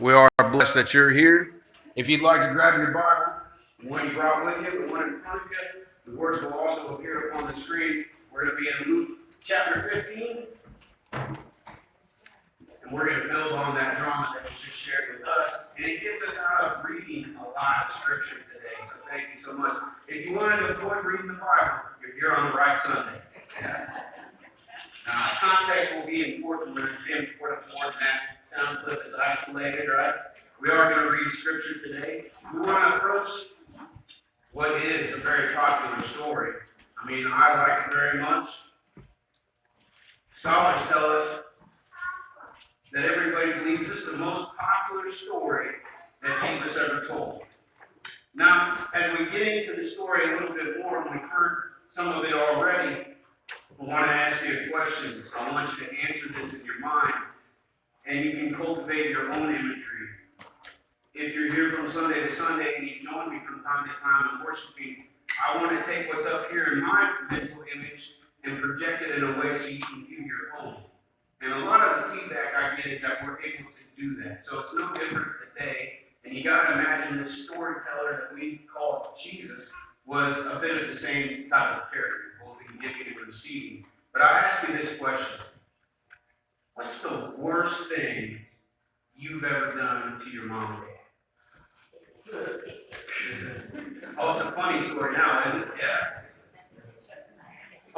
We are blessed that you're here. If you'd like to grab your Bible, the one you brought with you, the one in front of you, the words will also appear up on the screen. We're going to be in Luke chapter 15, and we're going to build on that drama that was just shared with us. And it gets us out of reading a lot of scripture today, so thank you so much. If you wanted to avoid reading the Bible, you're on the right Sunday. Yeah. Context will be important when I say important more than that. Sound clip is isolated, right? We are going to read scripture today. We want to approach what is a very popular story. I mean, I like it very much. Scholars tell us that everybody believes this is the most popular story that Jesus ever told. Now, as we get into the story a little bit more, and we've heard some of it already, I want to ask you a question. So I want you to answer this in your mind, and you can cultivate your own imagery. If you're here from Sunday to Sunday and you join me from time to time in worshiping, I want to take what's up here in my mental image and project it in a way so you can view your own. And a lot of the feedback I get is that we're able to do that. So it's no different today. And you got to imagine this storyteller that we call Jesus was a bit of the same type of character. Giving and receiving. But I ask you this question. What's the worst thing you've ever done to your mom and dad? Oh, it's a funny story now, isn't it? Yeah.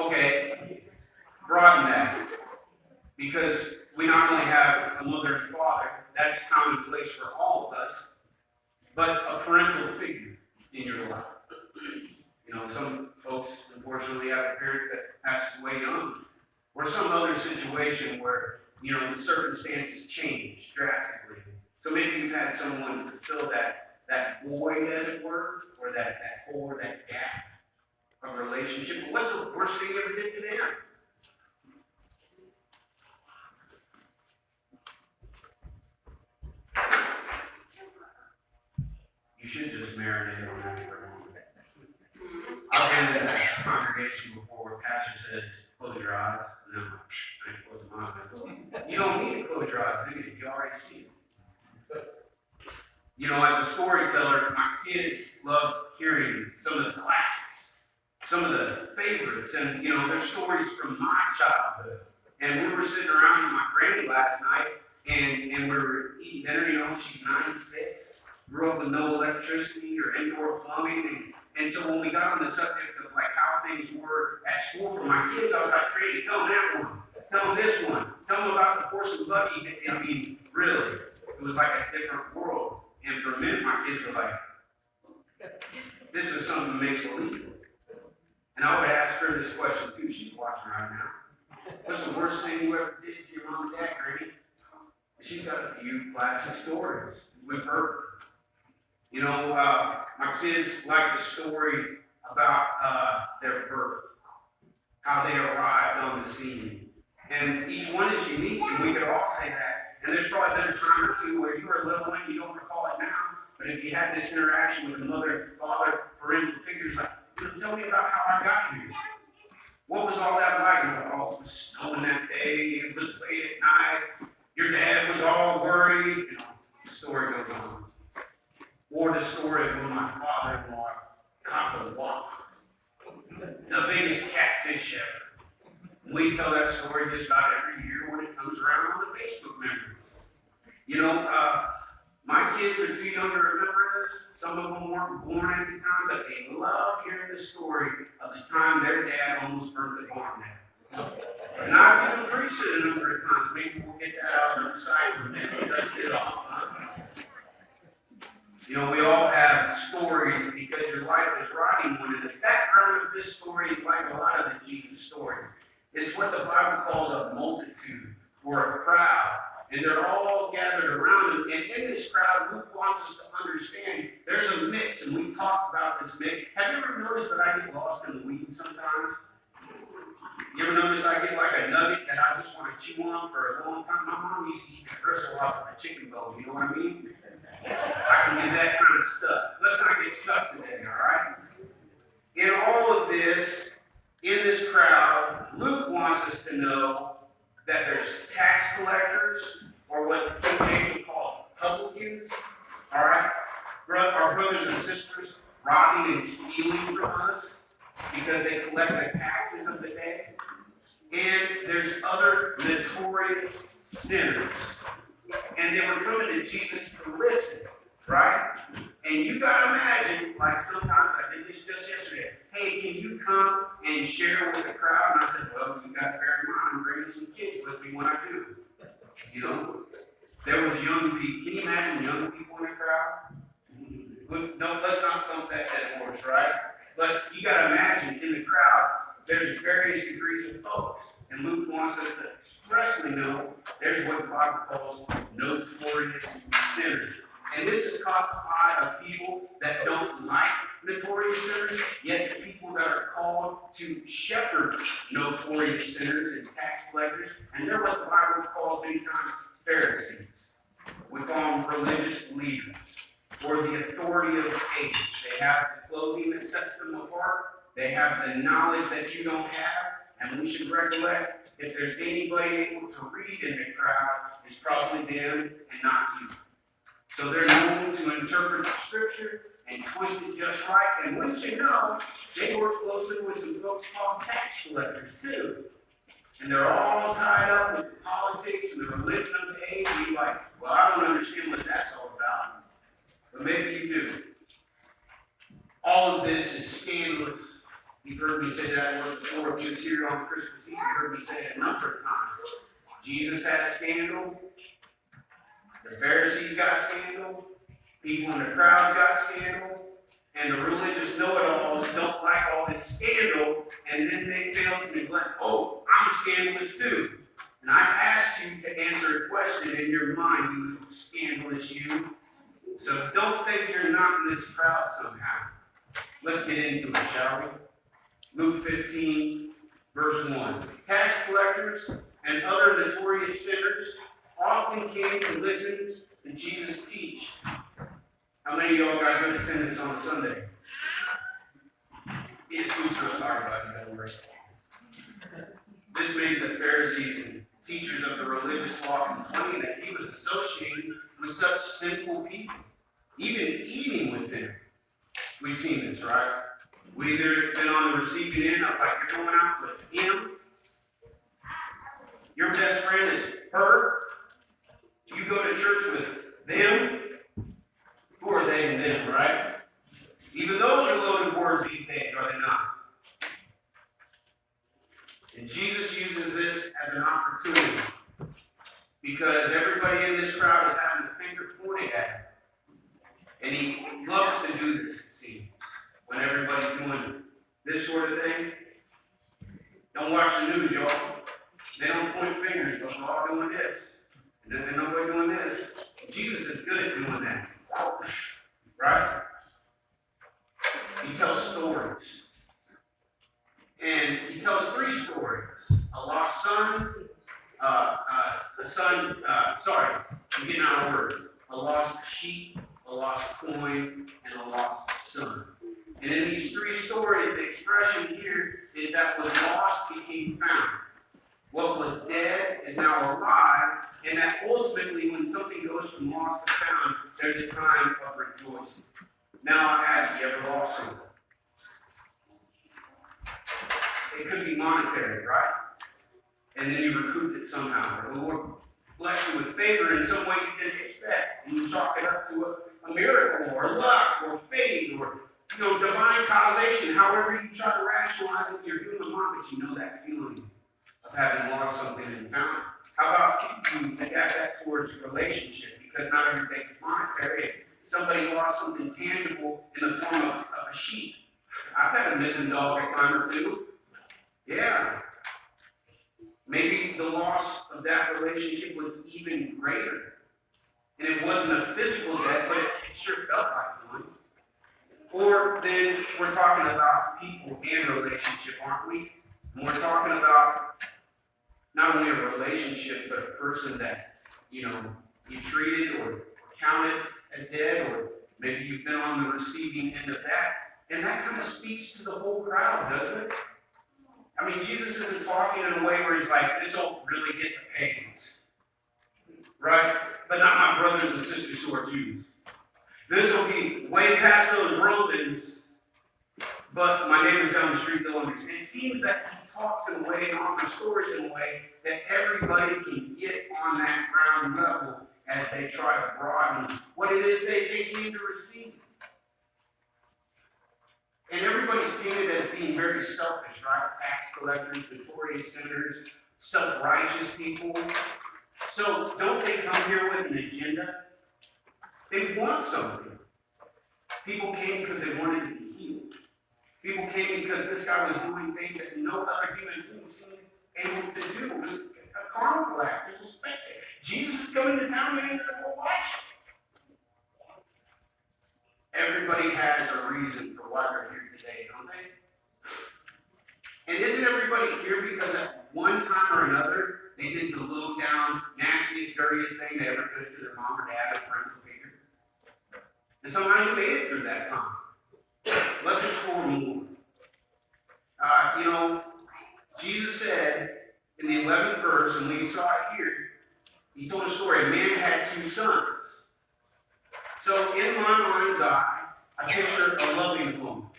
Okay. Broaden that. Because we not only have a mother and father, that's commonplace for all of us, but a parental figure in your life. You know, some folks, unfortunately, have a parent that passes away young, or some other situation where, you know, the circumstances change drastically. So maybe you've had someone to fill that void, as it were, or that hole or that gap of relationship. But what's the worst thing you ever did to them? You should just marinate on that for a moment. I've been in a congregation before where pastor says, close your eyes. No, I ain't closing my eyes. You don't need to close your eyes, do you? You already see it. You know, as a storyteller, my kids love hearing some of the classics, some of the favorites, and, you know, there's stories from my childhood. And we were sitting around with my granny last night, and we were eating dinner. You know, she's 96, grew up with no electricity or indoor plumbing, and so when we got on the subject of like how things were at school for my kids, I was like, Granny, tell them that one. Tell them this one. Tell them about the horse and buggy. I mean, really, it was like a different world. And for a minute, my kids were like, this is something to make believe. And I would ask her this question too. She's watching right now. What's the worst thing you ever did to your mom and dad, Granny? She's got a few classic stories with her. You know, my kids like the story about their birth, how they arrived on the scene. And each one is unique, and we could all say that. And there's probably been a time or two where you were a little one, you don't recall it now, but if you had this interaction with a mother, father, parental figures, like, tell me about how I got here. What was all that like? Oh, it was snowing that day, it was late at night, your dad was all worried, you know, the story goes on. Or the story of when my father-in-law caught the walk, the biggest catfish ever. We tell that story just about every year when it comes around on the Facebook memories. You know, my kids are too young to remember this. Some of them weren't born at the time, but they love hearing the story of the time their dad almost burnt the barn down. And I've been preached it a number of times. Maybe we'll get that out of the side for a minute. Dust it off. You know, we all have stories because your life is writing one. And the background of this story is like a lot of the Jesus stories. It's what the Bible calls a multitude or a crowd. And they're all gathered around him. And in this crowd, Luke wants us to understand there's a mix, and we talked about this mix. Have you ever noticed that I get lost in the weeds sometimes? You ever notice I get like a nugget that I just want to chew on for a long time? My mom used to eat the gristle off of a chicken bone, you know what I mean? I can get that kind of stuff. Let's not get stuck today, all right? In all of this, in this crowd, Luke wants us to know that there's tax collectors, or what King James would call publicans, our brothers and sisters robbing and stealing from us because they collect the taxes of the day. And there's other notorious sinners. And they were coming to Jesus to listen, right? And you gotta imagine, like sometimes I did this just yesterday. Hey, can you come and share with the crowd? And I said, well, you gotta bear in mind, I'm bringing some kids with me when I do. You know? There was young people. Can you imagine young people in the crowd? No, let's not thump that dead horse, right? But you gotta imagine in the crowd, there's various degrees of folks. And Luke wants us to expressly know there's what the Bible calls notorious sinners. And this has caught the eye of people that don't like notorious sinners, yet the people that are called to shepherd notorious sinners and tax collectors. And they're what the Bible calls many times Pharisees. We call them religious leaders or the authority of the age. They have the clothing that sets them apart. They have the knowledge that you don't have. And we should recollect, if there's anybody able to read in the crowd, it's probably them and not you. So they're known to interpret the scripture and twist it just right. And once you know, they work closely with some folks called tax collectors too. And they're all tied up with politics and the religion of the age. And you're like, well, I don't understand what that's all about. But maybe you do. All of this is scandalous. You've heard me say that word before. If you was here on Christmas Eve, you heard me say it a number of times. Jesus had scandal. The Pharisees got scandal. People in the crowd got scandal. And the religious know-it-alls don't like all this scandal. And then they fail to neglect, oh, I'm scandalous too. And I asked you to answer a question in your mind, you little scandalous you. So don't think you're not in this crowd somehow. Let's get into it, shall we? Luke 15, verse 1. Tax collectors and other notorious sinners often came to listen to Jesus teach. How many of y'all got good attendance on a Sunday? It's so sorry about you, don't worry. This made the Pharisees and teachers of the religious law complain that he was associating with such sinful people, even eating with them. We've seen this, right? We either been on the receiving end of like you're going out with him, your best friend is her, you go to church with them. Who are they and them, right? Even those are loaded words these days, are they not? And Jesus uses this as an opportunity because everybody in this crowd is having a finger pointed at him. And he loves to do this, it seems, when everybody's doing this sort of thing. Don't watch the news, y'all. They don't point fingers, but we're all doing this. And then nobody doing this. Jesus is good at doing that. Right? He tells stories. And he tells 3 stories. A lost son, I'm getting out of words. A lost sheep, a lost coin, and a lost son. And in these 3 stories, the expression here is that what was lost became found. What was dead is now alive, and that ultimately, when something goes from lost to found, there's a time of rejoicing. Now I ask you, ever lost something? It could be monetary, right? And then you recouped it somehow. Or the Lord blessed you with favor in some way you didn't expect, and you chalk it up to a miracle, or luck, or fate, or divine causation. However you try to rationalize it in your human mind, but you know that feeling of having lost something and found it. How about you adapt that towards relationship? Because not everything is monetary. Somebody lost something tangible in the form of a sheep. I've had a missing dog a time or two. Yeah. Maybe the loss of that relationship was even greater. And it wasn't a physical death, but it sure felt like one. Or then we're talking about people and relationship, aren't we? And we're talking about not only a relationship, but a person that, you treated or counted as dead, or maybe you've been on the receiving end of that. And that kind of speaks to the whole crowd, doesn't it? I mean, Jesus isn't talking in a way where he's like, this will really get the pagans. Right? But not my brothers and sisters who are Jews. This will be way past those Romans, but my neighbors down the street, they'll understand. It seems that he talks in a way and offers stories in a way that everybody can get on that ground level as they try to broaden what it is they came to receive. And everybody's painted as being very selfish, right? Tax collectors, notorious sinners, self-righteous people. So don't they come here with an agenda? They want something. People came because they wanted to be healed. People came because this guy was doing things that no other human being seemed able to do. It was a carnival act. It was a spectacle. Jesus is coming to town and they're going to watch. Everybody has a reason for why they're here today, don't they? And isn't everybody here because at one time or another, they did the low down, nastiest, dirtiest thing they ever could to their mom or dad or parental figure? And somehow you made it through that time. Let's explore more. Jesus said in the 11th verse, and we saw it here, he told a story. A man had 2 sons. So in my mind's eye, I picture a loving home.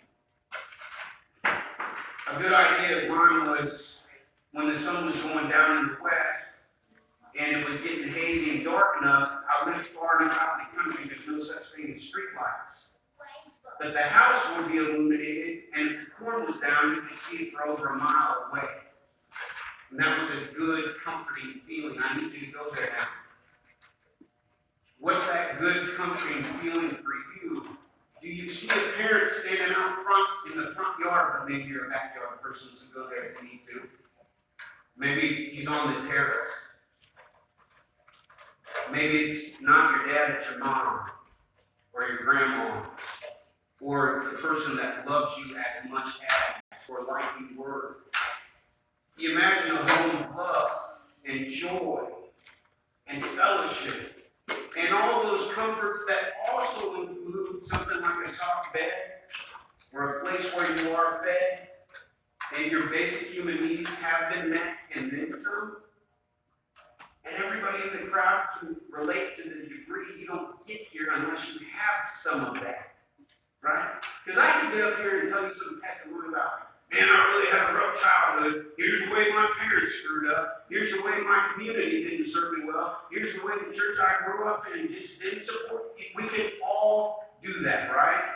A good idea of mine was when the sun was going down in the west and it was getting hazy and dark enough, I lived far enough out in the country, there's no such thing as street lights. But the house would be illuminated, and if the corn was down, you could see it for over a mile away. And that was a good, comforting feeling. I need you to go there now. What's that good, comforting feeling for you? Do you see a parent standing out front in the front yard, but maybe you're a backyard person, so go there if you need to. Maybe he's on the terrace. Maybe it's not your dad, it's your mom, or your grandma, or the person that loves you as much as, or like you were. You imagine a home of love and joy and fellowship and all those comforts that also include something like a soft bed or a place where you are fed and your basic human needs have been met and then some. And everybody in the crowd can relate to the degree you don't get here unless you have some of that. Right? Because I can get up here and tell you some testimony about, man, I really had a rough childhood. Here's the way my parents screwed up. Here's the way my community didn't serve me well. Here's the way the church I grew up in just didn't support me. We can all do that, right?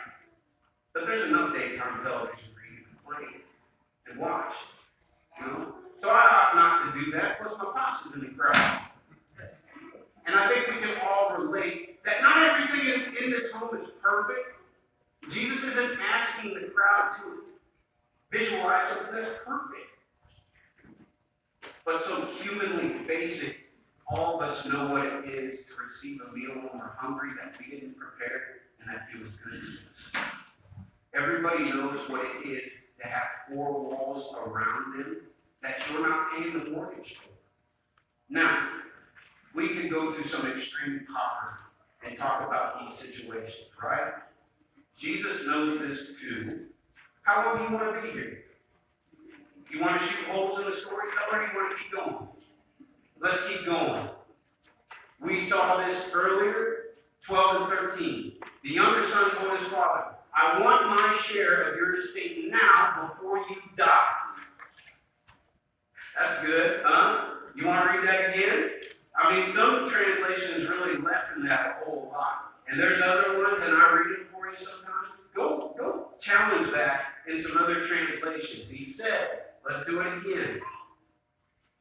But there's enough daytime television for you to complain and watch. So I ought not to do that. Plus my pops is in the crowd. And I think we can all relate that not everything in this home is perfect. Jesus isn't asking the crowd to visualize something that's perfect. But so humanly basic, all of us know what it is to receive a meal when we're hungry that we didn't prepare and that feels good to us. Everybody knows what it is to have 4 walls around them that you're not paying the mortgage for. Now, we can go to some extreme poverty and talk about these situations, right? Jesus knows this too. How long do you want to be here? You want to shoot holes in the storyteller, or you want to keep going? Let's keep going. We saw this earlier, 12 and 13. The younger son told his father, I want my share of your estate now before you die. That's good, huh? You want to read that again? I mean, some translations really lessen that a whole lot. And there's other ones, and I read it for you sometimes. Go challenge that in some other translations. He said, let's do it again.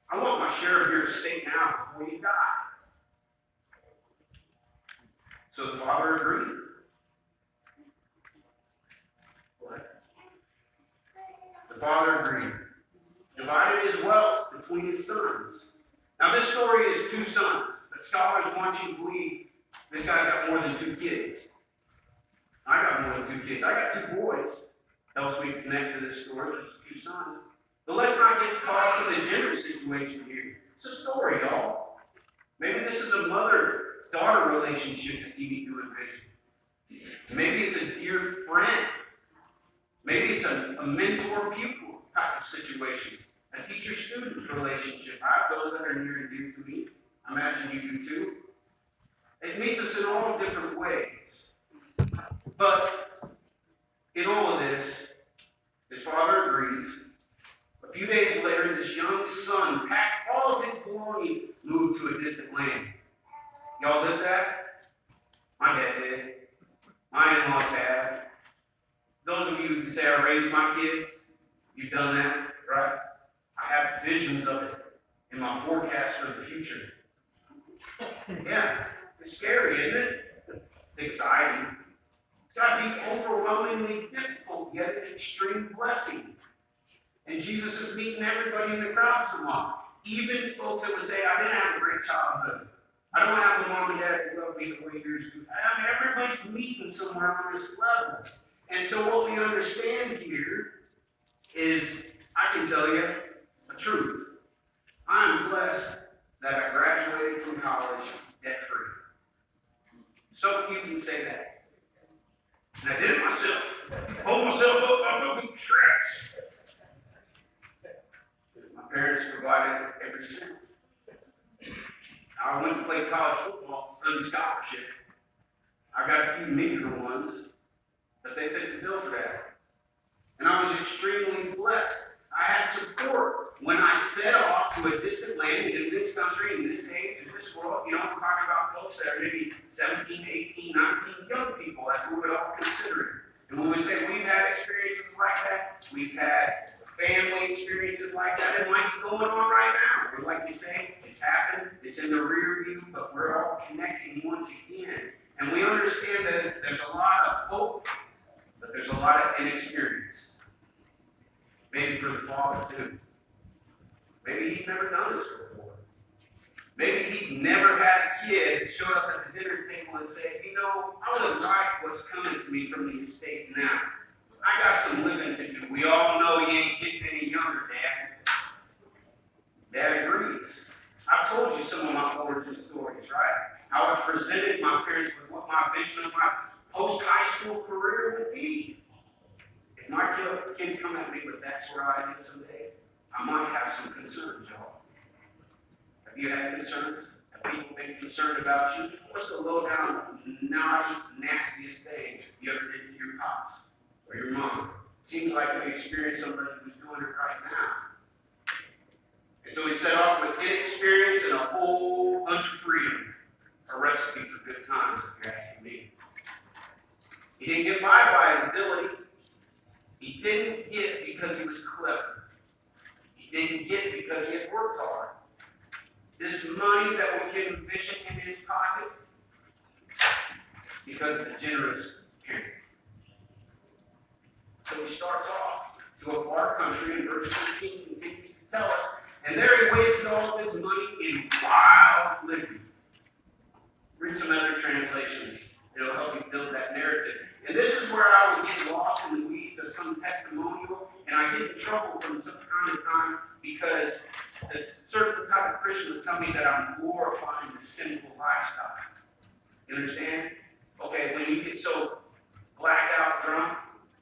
I want my share of your estate now before you die. So the father agreed. What? The father agreed. Divided his wealth between his sons. Now this story is 2 sons, but scholars want you to believe this guy's got more than 2 kids. I got more than 2 kids. I got 2 boys. Helps me connect to this story. There's 2 sons. But let's not get caught up in the gender situation here. It's a story, y'all. Maybe this is a mother-daughter relationship that you need to envision. Maybe it's a dear friend. Maybe it's a mentor-pupil type of situation. A teacher-student relationship. I have those that are near and dear to me. I imagine you do too. It meets us in all different ways. But in all of this, his father agrees. A few days later, this young son packed all of his belongings, moved to a distant land. Y'all live that? My dad did. My in-laws have. Those of you who can say I raised my kids, you've done that, right? I have visions of it in my forecast for the future. Yeah, it's scary, isn't it? It's exciting. It's got to be overwhelmingly difficult, yet an extreme blessing. And Jesus is meeting everybody in the crowd somewhat. Even folks that would say, I didn't have a great childhood. I don't have a mom and dad who love me the way yours do. I mean, everybody's meeting somewhere on this level. And so what we understand here is, I can tell you a truth. I'm blessed that I graduated from college debt-free. So few can say that. And I did it myself. Hold myself up on my bootstraps. My parents provided every cent. I went and played college football on scholarship. I got a few meager ones, but they fit the bill for that. And I was extremely blessed. I had support when I set off to a distant land in this country, in this age, in this world. You know, we're talking about folks that are maybe 17, 18, 19, young people, as we would all consider it. And when we say we've had experiences like that, we've had family experiences like that, it might be going on right now. But like you say, it's happened, it's in the rear view, but we're all connecting once again. And we understand that there's a lot of hope, but there's a lot of inexperience. Maybe for the father too. Maybe he'd never done this before. Maybe he'd never had a kid show up at the dinner table and say, you know, I would like what's coming to me from the estate now. I got some living to do. We all know you ain't getting any younger, Dad. Dad agrees. I've told you some of my origin stories, right? How I presented my parents with what my vision of my post-high school career would be. If my kids come at me with that's where I did someday, I might have some concerns, y'all. Have you had concerns? Have people been concerned about you? What's the low-down, naughty, nastiest thing you ever did to your pops or your mom? Seems like we experienced somebody who's doing it right now. And so he set off with inexperience and a whole bunch of freedom. A recipe for good times, if you're asking me. He didn't get by his ability. He didn't get because he was clever. He didn't get because he had worked hard. This money that would give him vision in his pocket, because of the generous parent. So he starts off to a far country, and verse 15 continues to tell us, and there he wasted all of his money in wild living. Read some other translations. It'll help you build that narrative. And this is where I would get lost in the weeds of some testimonial, and I get in trouble from time to time because a certain type of Christian will tell me that I'm glorifying the sinful lifestyle. You understand? Okay, when you get so blackout drunk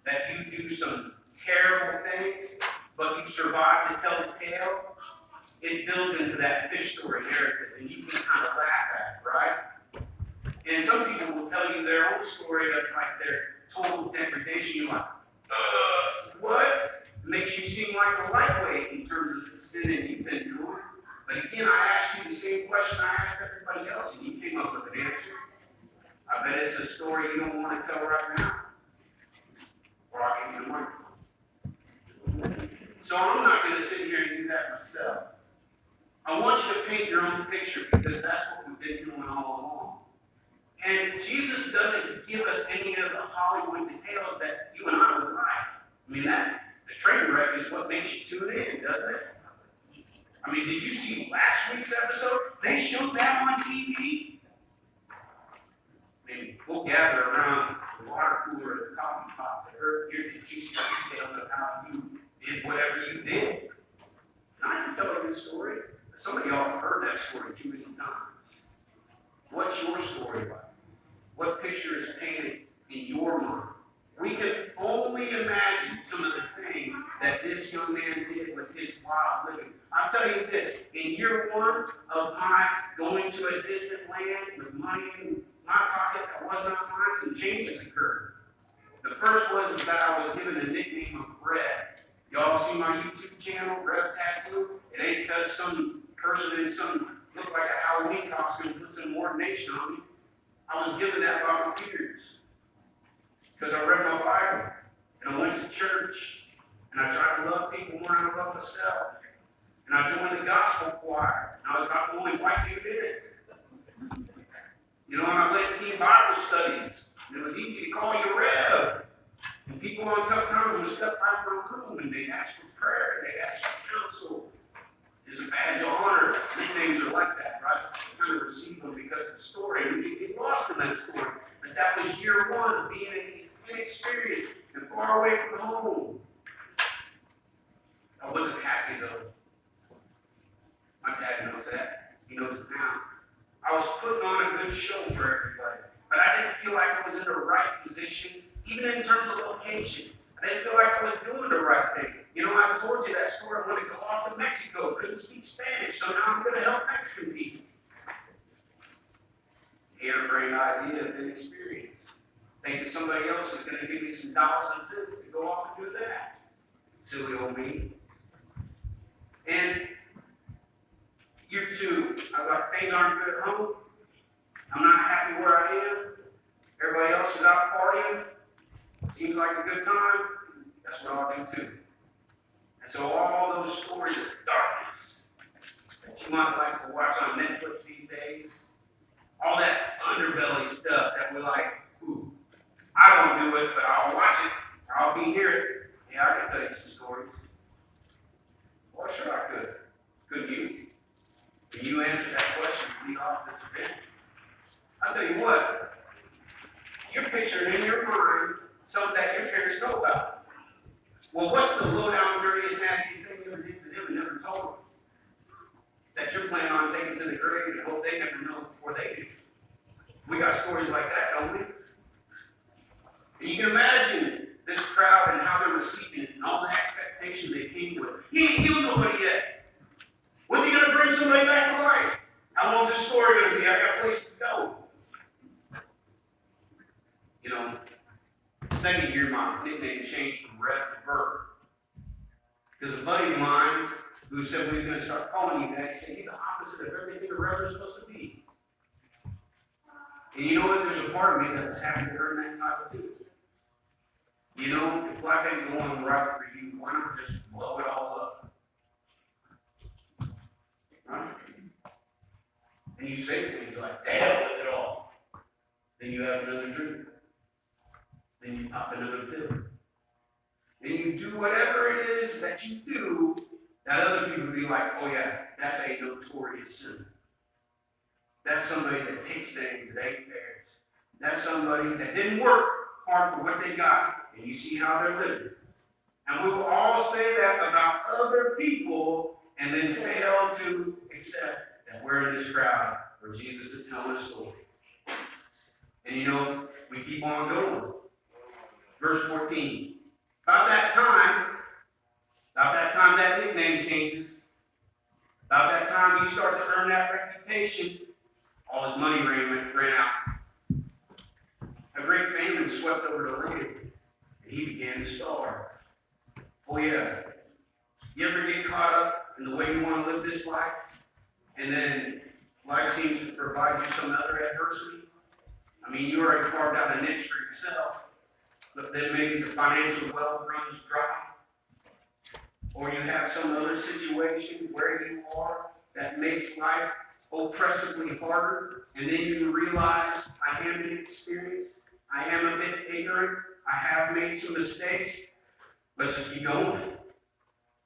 that you do some terrible things, but you survive to tell the tale, it builds into that fish story narrative, and you can kind of laugh at it, right? And some people will tell you their own story of like their total degradation. You're like, what? It makes you seem like a lightweight in terms of the sin that you've been doing. But again, I asked you the same question I asked everybody else, and you came up with an answer. I bet it's a story you don't want to tell right now. Or I'll give you the microphone. So I'm not going to sit here and do that myself. I want you to paint your own picture because that's what we've been doing all along. And Jesus doesn't give us any of the Hollywood details that you and I would like. I mean, the train wreck is what makes you tune in, doesn't it? I mean, did you see last week's episode? They showed that on TV. I mean, we'll gather around the water cooler or the coffee pot to hear the juicy details of how you did whatever you did. And I can tell you the story. Some of y'all have heard that story too many times. What's your story like? What picture is painted in your mind? We can only imagine some of the things that this young man did with his wild living. I'll tell you this, in year one of my going to a distant land with money in my pocket that was not mine, some changes occurred. first was is that I was given the nickname of Red. Y'all see my YouTube channel, Red Tattoo? It ain't because some person in some look like a Halloween costume put some ordination on me. I was given that by my peers because I read my Bible and I went to church and I tried to love people more than I love myself. And I joined the gospel choir and I was about the only white dude in it. You know, and I led teen Bible studies. And it was easy to call you Rev. And people on tough times would step out of my room and they'd ask for prayer and they'd ask for counsel. It's a badge of honor. Nicknames are like that, right? You kind of receive them because of the story. And you get lost in that story. But that was year one of being inexperienced and far away from home. I wasn't happy though. My dad knows that. He knows it now. I was putting on a good show for everybody. But I didn't feel like I was in the right position, even in terms of location. I didn't feel like I was doing the right thing. You know, I told you that story. I wanted to go off to Mexico, couldn't speak Spanish, so now I'm going to help Mexican people. Harebrained idea of inexperience. Thinking somebody else is going to give me some dollars and cents to go off and do that. Silly old me. And year two, I was like, things aren't good at home. I'm not happy where I am. Everybody else is out partying. Seems like a good time. That's what I'll do too. And so all those stories of darkness that you might like to watch on Netflix these days, all that underbelly stuff that we're like, ooh, I don't do it, but I'll watch it, or I'll be here. Yeah, I can tell you some stories. Well, sure I could. Couldn't you? When you answer that question, lead off this event. I'll tell you what, you're picturing in your mind something that your parents know about. Well, what's the low-down, dirtiest, nastiest thing you ever did to them and never told them? That you're planning on taking to the grave and hope they never know before they do. We got stories like that, don't we? And you can imagine this crowd and how they're receiving it and all the expectations they came with. He ain't healed nobody yet. When's he going to bring somebody back to life? How long's this story going to be? I got places to go. You know, second year, my nickname changed from Red to Bird. Because a buddy of mine who said we was going to start calling you that, he said, you're the opposite of everything a Reverend's supposed to be. And you know what? There's a part of me that was happy to earn that title too. You know, if life ain't going right for you, why not just blow it all up? Right? And you say things like, the hell with it all. Then you have another drink. Then you pop another pill. Then you do whatever it is that you do that other people would be like, oh yeah, that's a notorious sinner. That's somebody that takes things that ain't theirs. That's somebody that didn't work hard for what they got, and you see how they're living. And we will all say that about other people, and then fail to accept that we're in this crowd where Jesus is telling a story. And you know, we keep on going. Verse 14. About that time that nickname changes. About that time you start to earn that reputation. All his money ran out. A great famine swept over the land, and he began to starve. Oh yeah. You ever get caught up in the way you want to live this life, and then life seems to provide you some other adversity? I mean, you already carved out a niche for yourself, but then maybe the financial well runs dry, or you have some other situation where you are that makes life oppressively harder, and then you realize, I am inexperienced, I am a bit ignorant, I have made some mistakes. Let's just keep going.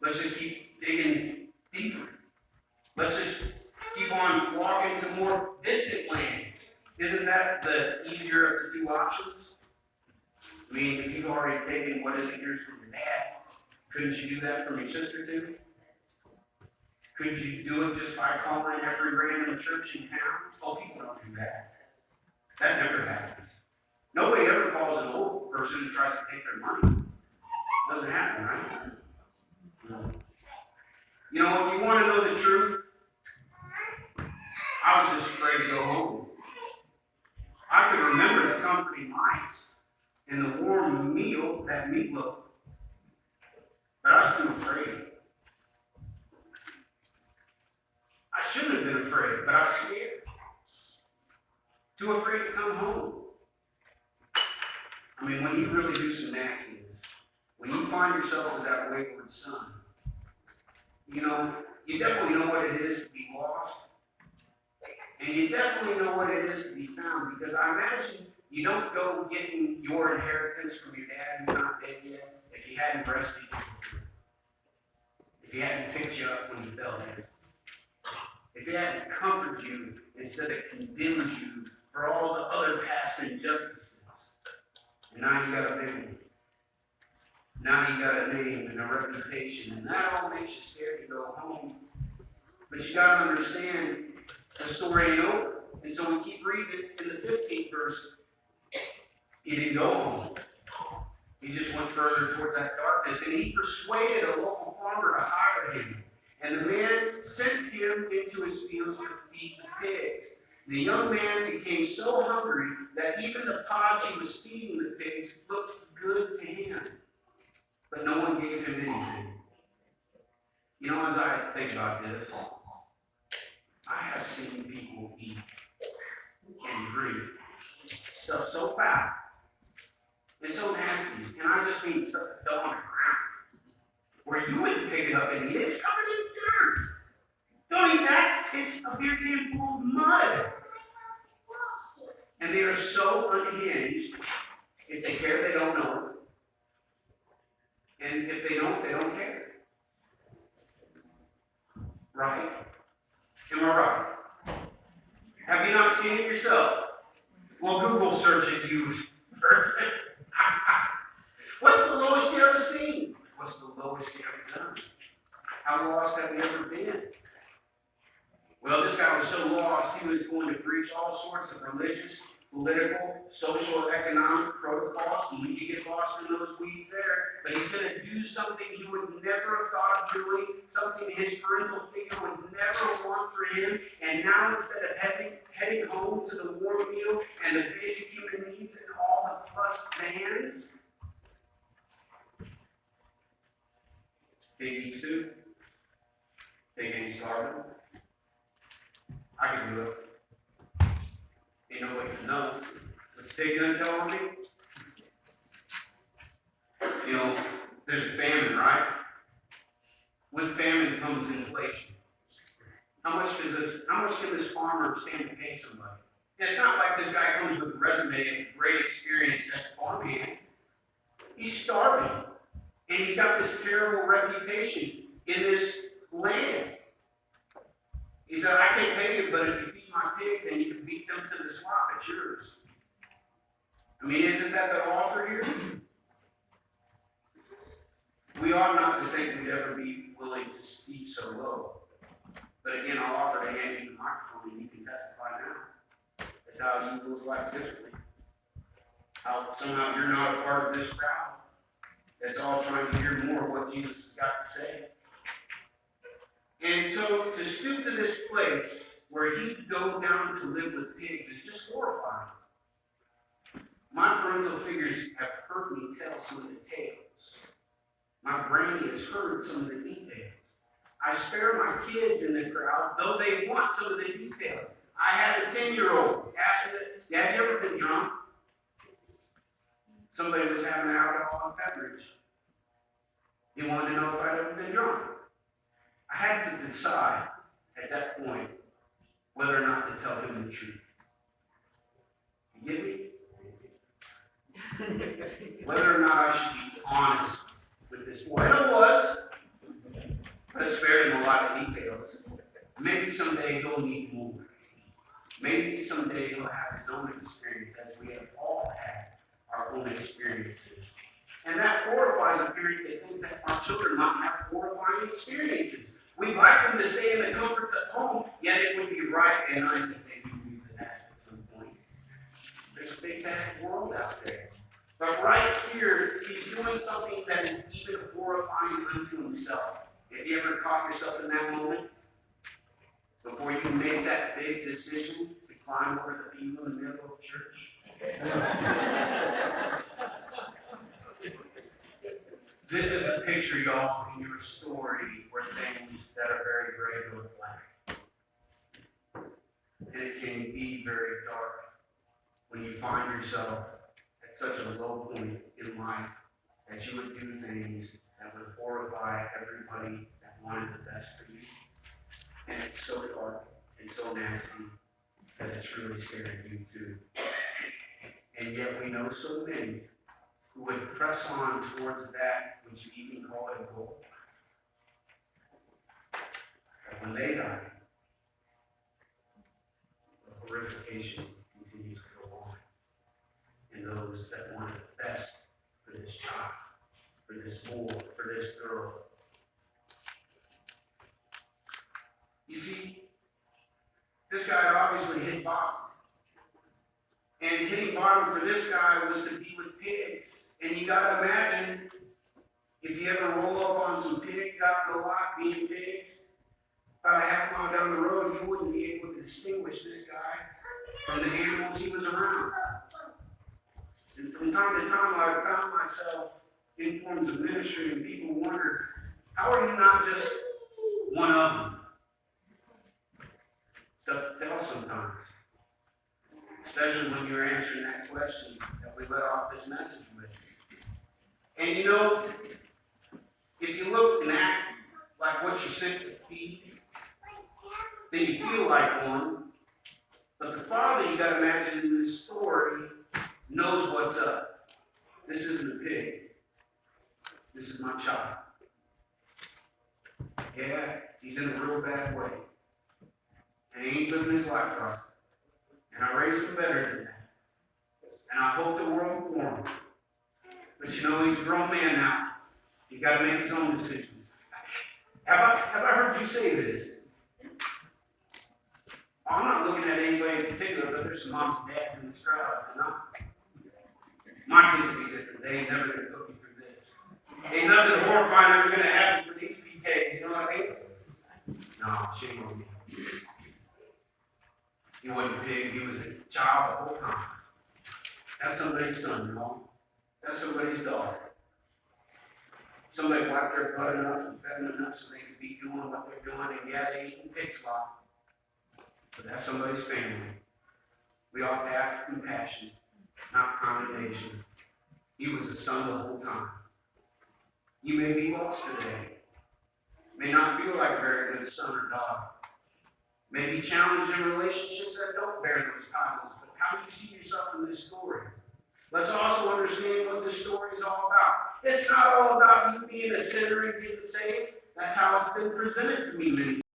Let's just keep digging deeper. Let's just keep on walking to more distant lands. Isn't that the easier of the two options? I mean, if you've already taken what isn't yours from your dad, couldn't you do that from your sister too? Could you do it just by calling every random church in town? Oh, people don't do that. That never happens. Nobody ever calls an old person who tries to take their money. It doesn't happen, right? No. You know, if you want to know the truth, I was just afraid to go home. I could remember the comforting nights and the warm meal, that meatloaf. But I was too afraid. I shouldn't have been afraid, but I was scared. Too afraid to come home. I mean, when you really do some nastiness, when you find yourself as that wayward son, you know, you definitely know what it is to be lost. And you definitely know what it is to be found, because I imagine you don't go getting your inheritance from your dad who's not dead yet if he hadn't breastfed you, if he hadn't picked you up when you fell down, if he hadn't comforted you instead of condemned you for all the other past injustices. And now you got a big one. Now you got a name and a reputation, and that all makes you scared to go home. But you got to understand, the story ain't over. And so we keep reading it in the 15th verse. He didn't go home. He just went further towards that darkness, and he persuaded a local farmer to hire him. And the man sent him into his fields to feed the pigs. The young man became so hungry that even the pods he was feeding the pigs looked good to him. But no one gave him anything. You know, as I think about this, I have seen people eat and drink stuff so foul and so nasty, and I just mean stuff that fell on the ground, where you wouldn't pick it up and eat it. It's covered in dirt. Don't eat that. It's a beer can full of mud. And they are so unhinged. If they care, they don't know it. And if they don't care. Right? Am I right? Have you not seen it yourself? Well, Google search it, you person. What's the lowest you ever seen? What's the lowest you ever done? How lost have you ever been? Well, this guy was so lost, he was going to breach all sorts of religious, political, social, economic protocols, and we could get lost in those weeds there. But he's going to do something he would never have thought of doing, something his parental figure would never want for him. And now, instead of heading home to the warm meal and the basic human needs and all the plus demands, pig eat soup, pig ain't starving. I can do it. Ain't no way to know. What's the pig gonna tell me? You know, there's a famine, right? With famine comes inflation. How much can this farmer stand to pay somebody? And it's not like this guy comes with a resume and great experience as a farmhand. He's starving. And he's got this terrible reputation in this land. He said, I can't pay you, but if you feed my pigs and you can beat them to the slop, it's yours. I mean, isn't that the offer here? We ought not to think we'd ever be willing to stoop so low. But again, I'll offer to hand you the microphone and you can testify now. That's how you live life differently. How somehow you're not a part of this crowd that's all trying to hear more of what Jesus has got to say. And so to stoop to this place where he'd go down to live with pigs is just horrifying. My parental figures have heard me tell some of the tales. My brain has heard some of the details. I spare my kids in the crowd, though they want some of the details. I had a 10-year-old ask me, Dad, you ever been drunk? Somebody was having an alcoholic beverage. He wanted to know if I'd ever been drunk. I had to decide at that point whether or not to tell him the truth. You get me? Whether or not I should be honest with this boy. And I was, but I spared him a lot of details. Maybe someday he'll need more. Maybe someday he'll have his own experience, as we have all had our own experiences. And that horrifies a parent to think that our children might have horrifying experiences. We'd like them to stay in the comforts at home, yet it would be right and nice if they do leave the nest at some point. There's a big vast world out there. But right here, he's doing something that is even horrifying unto himself. Have you ever caught yourself in that moment? Before you made that big decision to climb over the pew in the middle of church? picture, y'all, in your story where things that are very gray go black. And it can be very dark when you find yourself at such a low point in life that you would do things that would horrify everybody that wanted the best for you. And it's so dark and so nasty that it's really scaring you too. And yet we know so many who would press on towards that which you even call a goal. But when they die, the horrification continues to go on. And those that want the best for this child, for this boy, for this girl. You see, this guy obviously hit bottom. And hitting bottom for this guy was to be with pigs. And you gotta imagine, if you ever roll up on some pigs out in the lot being pigs, about a half mile down the road, you wouldn't be able to distinguish this guy from the animals he was around. And from time to time, I found myself in forms of ministry, and people wonder, how are you not just one of them? Tough to tell sometimes. Especially when you're answering that question that we let off this message with. And you know, if you look and act like what you're sent to be, then you feel like one. But the father, you got to imagine in this story, knows what's up. This isn't a pig. This is my child. Yeah, he's in a real bad way. And he ain't living his life right. And I raised him better than that. And I hope the world for him. But you know, he's a grown man now. He's got to make his own decisions. Have I heard you say this? I'm not looking at anybody in particular, but there's some moms and dads in this crowd. My kids will be different. They ain't never going to put me through this. Ain't nothing horrifying ever going to happen for these PKs. You know what I mean? No, shame on me. He wasn't a pig, he was a child the whole time. That's somebody's son, you know? That's somebody's daughter. Somebody wiped their butt enough and fed them enough so they could be doing what they're doing, and yeah, they eat pig slop. But that's somebody's family. We ought to have compassion, not condemnation. He was a son the whole time. You may be lost today. May not feel like a very good son or daughter. May be challenged in relationships that don't bear those titles, but how do you see yourself in this story? Let's also understand what this story is all about. It's not all about you being a sinner and getting saved. That's how it's been presented to me many